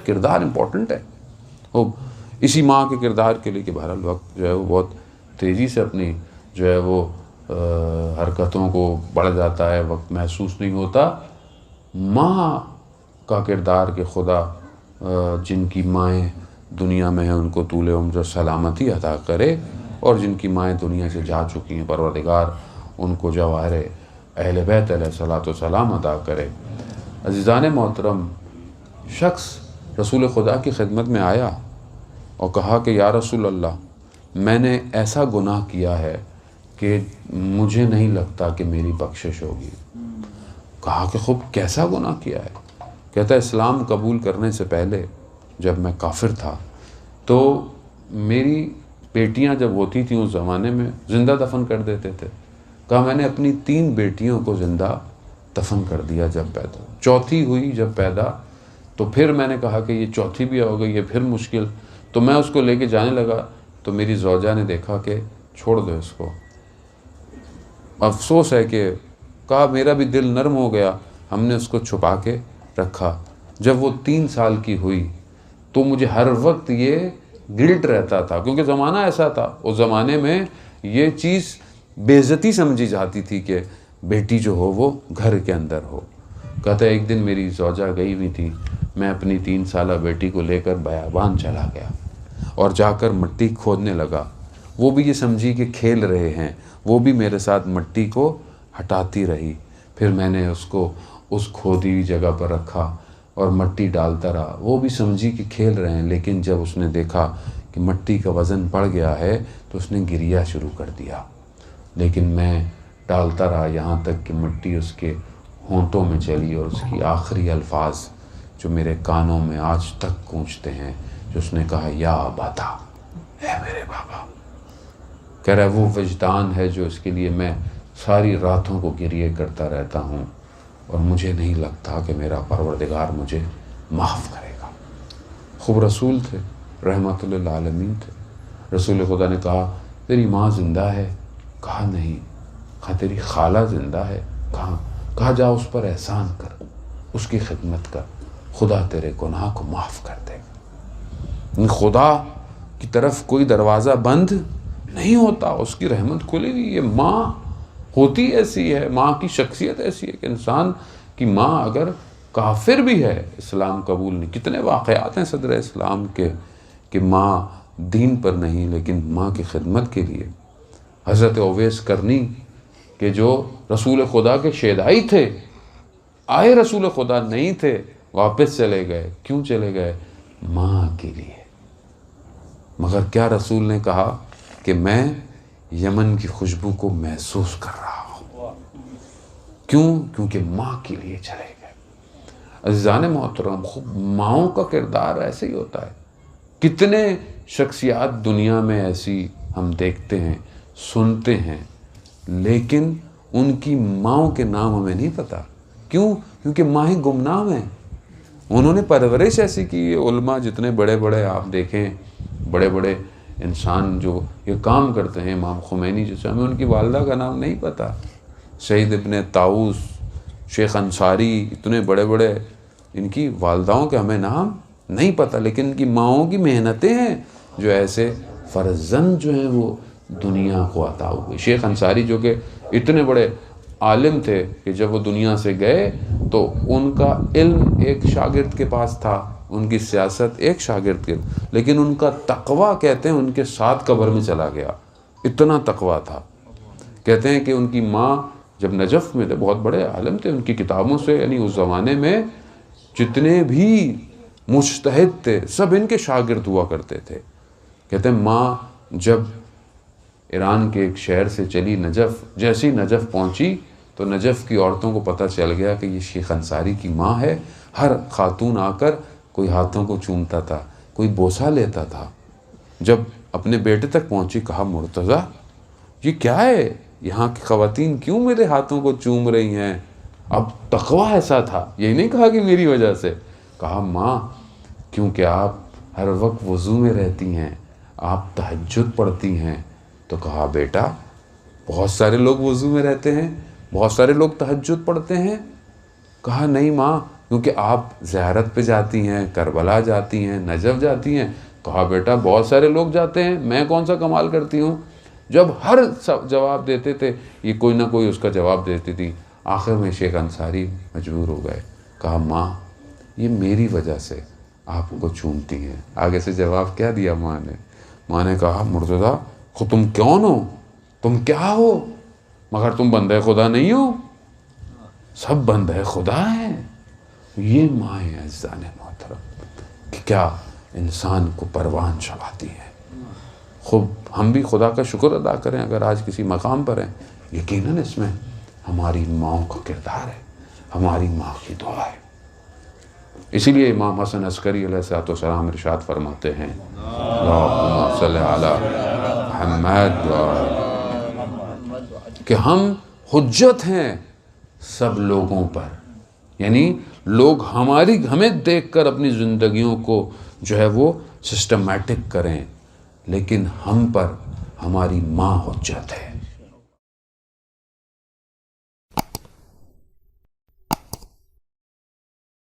کردار امپورٹنٹ ہے. وہ اسی ماں کے کردار کے لیے کہ بہرحال وقت جو ہے وہ بہت تیزی سے اپنی جو ہے وہ حرکتوں کو بڑھ جاتا ہے، وقت محسوس نہیں ہوتا. ماں کا کردار کہ خدا جن کی مائیں دنیا میں ہیں ان کو طول عمر و سلامتی عطا کرے، اور جن کی مائیں دنیا سے جا چکی ہیں پروردگار ان کو جواہر اہل بیت علیہ الصلوۃ والسلام عطا کرے. عزیزان محترم، شخص رسول خدا کی خدمت میں آیا اور کہا کہ یا رسول اللہ، میں نے ایسا گناہ کیا ہے کہ مجھے نہیں لگتا کہ میری بخشش ہوگی. کہا کہ خوب کیسا گناہ کیا ہے؟ کہتا ہے اسلام قبول کرنے سے پہلے جب میں کافر تھا تو میری بیٹیاں جب ہوتی تھیں اس زمانے میں زندہ دفن کر دیتے تھے. کہا میں نے اپنی 3 بیٹیوں کو زندہ دفن کر دیا جب پیدا، چوتھی ہوئی جب پیدا تو پھر میں نے کہا کہ یہ چوتھی بھی ہو گئی، یہ پھر مشکل. تو میں اس کو لے کے جانے لگا تو میری زوجہ نے دیکھا کہ چھوڑ دو اس کو. افسوس ہے کہ کہا میرا بھی دل نرم ہو گیا، ہم نے اس کو چھپا کے رکھا. جب وہ 3 سال کی ہوئی تو مجھے ہر وقت یہ گلٹ رہتا تھا، کیونکہ زمانہ ایسا تھا، اس زمانے میں یہ چیز بے عزتی سمجھی جاتی تھی کہ بیٹی جو ہو وہ گھر کے اندر ہو. کہتا ہے ایک دن میری زوجہ گئی ہوئی تھی، میں اپنی 3 سالہ بیٹی کو لے کر بیابان چلا گیا اور جا کر مٹی کھودنے لگا. وہ بھی یہ سمجھی کہ کھیل رہے ہیں، وہ بھی میرے ساتھ مٹی کو ہٹاتی رہی. پھر میں نے اس کو اس کھودی ہوئی جگہ پر رکھا اور مٹی ڈالتا رہا. وہ بھی سمجھی کہ کھیل رہے ہیں، لیکن جب اس نے دیکھا کہ مٹی کا وزن بڑھ گیا ہے تو اس نے گریا شروع کر دیا. لیکن میں ڈالتا رہا یہاں تک کہ مٹی اس کے ہونٹوں میں چلی اور اس کی آخری الفاظ جو میرے کانوں میں آج تک گونجتے ہیں، جو اس نے کہا یا اباتا، اے میرے بابا. کہہ رہا ہے وہ وجدان ہے جو اس کے لیے میں ساری راتوں کو گریے کرتا رہتا ہوں اور مجھے نہیں لگتا کہ میرا پروردگار مجھے معاف کرے گا. خوب رسول تھے، رحمت للعالمین تھے. رسول خدا نے کہا تیری ماں زندہ ہے؟ کہا نہیں. کہا تیری خالہ زندہ ہے؟ کہا جا اس پر احسان کر، اس کی خدمت کر، خدا تیرے گناہ کو معاف کر دے گا. خدا کی طرف کوئی دروازہ بند نہیں ہوتا، اس کی رحمت کھلے گی. یہ ماں ہوتی ایسی ہے، ماں کی شخصیت ایسی ہے کہ انسان کی ماں اگر کافر بھی ہے اسلام قبول نہیں. کتنے واقعات ہیں صدر اسلام کے کہ ماں دین پر نہیں لیکن ماں کی خدمت کے لیے. حضرت اویس کرنی کہ جو رسول خدا کے شیدائی تھے، آئے رسول خدا نہیں تھے، واپس چلے گئے. کیوں چلے گئے؟ ماں کے لیے. مگر کیا رسول نے کہا کہ میں یمن کی خوشبو کو محسوس کر رہا ہوں. کیوں؟ کیونکہ ماں کے لیے چلے گئے. عزیزان محترم، خوب ماؤں کا کردار ایسے ہی ہوتا ہے. کتنے شخصیات دنیا میں ایسی ہم دیکھتے ہیں، سنتے ہیں، لیکن ان کی ماؤں کے نام ہمیں نہیں پتا. کیوں؟ کیونکہ مائیں گمنام ہیں. انہوں نے پرورش ایسی کی. علماء جتنے بڑے بڑے آپ دیکھیں، بڑے بڑے انسان جو یہ کام کرتے ہیں، امام خمینی جیسے، ہمیں ان کی والدہ کا نام نہیں پتا. سعید ابن طاؤس، شیخ انصاری، اتنے بڑے بڑے ان کی والداؤں کے ہمیں نام نہیں پتا، لیکن ان کی ماؤں کی محنتیں ہیں جو ایسے فرزند جو ہیں وہ دنیا کو عطا ہوئے. شیخ انصاری جو کہ اتنے بڑے عالم تھے کہ جب وہ دنیا سے گئے تو ان کا علم ایک شاگرد کے پاس تھا، ان کی سیاست ایک شاگرد کے، لیکن ان کا تقویٰ کہتے ہیں ان کے ساتھ قبر میں چلا گیا. اتنا تقویٰ تھا. کہتے ہیں کہ ان کی ماں جب نجف میں تھے، بہت بڑے عالم تھے، ان کی کتابوں سے یعنی اس زمانے میں جتنے بھی مجتہد تھے سب ان کے شاگرد ہوا کرتے تھے. کہتے ہیں ماں جب ایران کے ایک شہر سے چلی نجف، جیسی نجف پہنچی تو نجف کی عورتوں کو پتہ چل گیا کہ یہ شیخ انصاری کی ماں ہے. ہر خاتون آ کر کوئی ہاتھوں کو چومتا تھا، کوئی بوسہ لیتا تھا. جب اپنے بیٹے تک پہنچی کہا مرتضیٰ یہ کیا ہے، یہاں کی خواتین کیوں میرے ہاتھوں کو چوم رہی ہیں؟ اب تقویٰ ایسا تھا، یہی نہیں کہا کہ میری وجہ سے. کہا ماں کیونکہ آپ ہر وقت وضو میں رہتی ہیں، آپ تہجد پڑھتی ہیں. تو کہا بیٹا بہت سارے لوگ وضو میں رہتے ہیں، بہت سارے لوگ تہجد پڑھتے ہیں. کہا نہیں ماں، کیونکہ آپ زیارت پہ جاتی ہیں، کربلا جاتی ہیں، نجف جاتی ہیں. کہا بیٹا بہت سارے لوگ جاتے ہیں، میں کون سا کمال کرتی ہوں. جب ہر جواب دیتے تھے یہ کوئی نہ کوئی اس کا جواب دیتی تھی. آخر میں شیخ انصاری مجبور ہو گئے. کہا ماں یہ میری وجہ سے آپ کو چومتی ہیں. آگے سے جواب کیا دیا ماں نے؟ ماں نے کہا مرتضیٰ خود تم کون ہو، تم کیا ہو، مگر تم بندہ خدا نہیں ہو، سب بندہ خدا ہیں. یہ مائیں عزیزان محترم کہ کیا انسان کو پروان چڑھاتی ہیں. خوب ہم بھی خدا کا شکر ادا کریں اگر آج کسی مقام پر ہیں. یقیناً اس میں ہماری ماؤں کا کردار ہے، ہماری ماں کی دعا ہے. اسی لیے امام حسن عسکری علیہ السلام ارشاد فرماتے ہیں اللہم صلی علی محمد کہ ہم حجت ہیں سب لوگوں پر. یعنی لوگ ہمیں دیکھ کر اپنی زندگیوں کو جو ہے وہ سسٹمیٹک کریں، لیکن ہم پر ہماری ماں حجت ہے.